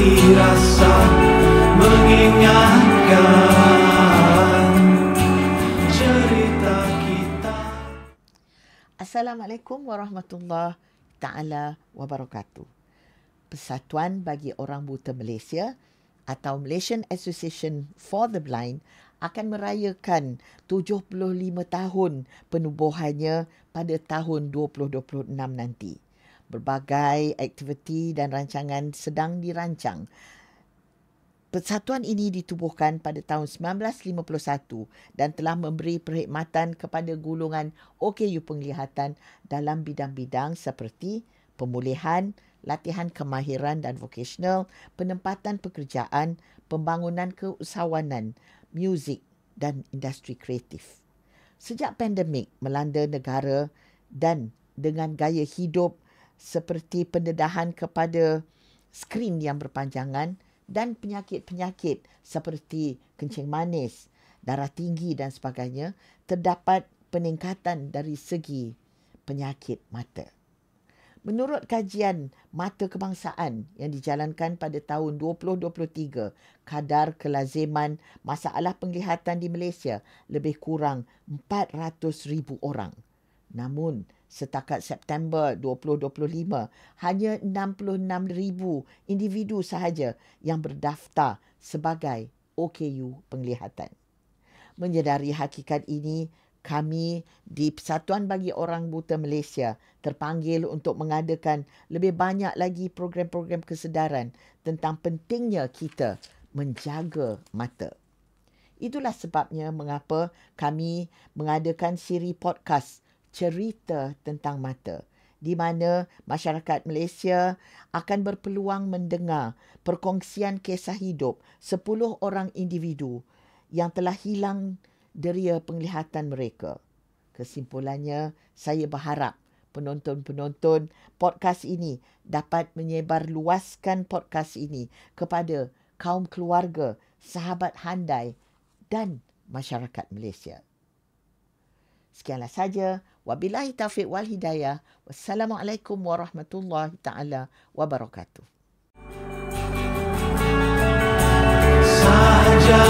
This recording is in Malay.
hati rasa mengingatkan cerita kita. Assalamualaikum warahmatullahi taala wabarakatuh. Persatuan bagi Orang Buta Malaysia atau Malaysian Association for the Blind akan merayakan 75 tahun penubuhannya pada tahun 2026 nanti. Berbagai aktiviti dan rancangan sedang dirancang. Persatuan ini ditubuhkan pada tahun 1951 dan telah memberi perkhidmatan kepada golongan OKU penglihatan dalam bidang-bidang seperti pemulihan, latihan kemahiran dan vokasional, penempatan pekerjaan, pembangunan keusahawanan, muzik dan industri kreatif. Sejak pandemik melanda negara dan dengan gaya hidup seperti pendedahan kepada skrin yang berpanjangan dan penyakit-penyakit seperti kencing manis, darah tinggi dan sebagainya, terdapat peningkatan dari segi penyakit mata. Menurut kajian mata kebangsaan yang dijalankan pada tahun 2023, kadar kelaziman masalah penglihatan di Malaysia lebih kurang 400,000 orang. Namun, setakat September 2025, hanya 66,000 individu sahaja yang berdaftar sebagai OKU penglihatan. Menyedari hakikat ini, kami di Persatuan bagi Orang Buta Malaysia terpanggil untuk mengadakan lebih banyak lagi program-program kesedaran tentang pentingnya kita menjaga mata. Itulah sebabnya mengapa kami mengadakan siri podcast cerita tentang mata, di mana masyarakat Malaysia akan berpeluang mendengar perkongsian kisah hidup 10 orang individu yang telah hilang deria penglihatan mereka. Kesimpulannya, saya berharap penonton-penonton podcast ini dapat menyebarluaskan podcast ini kepada kaum keluarga, sahabat handai dan masyarakat Malaysia. Sekianlah saja. Wabillahi taufiq wal hidayah. Wassalamualaikum warahmatullahi taala wabarakatuh. Saja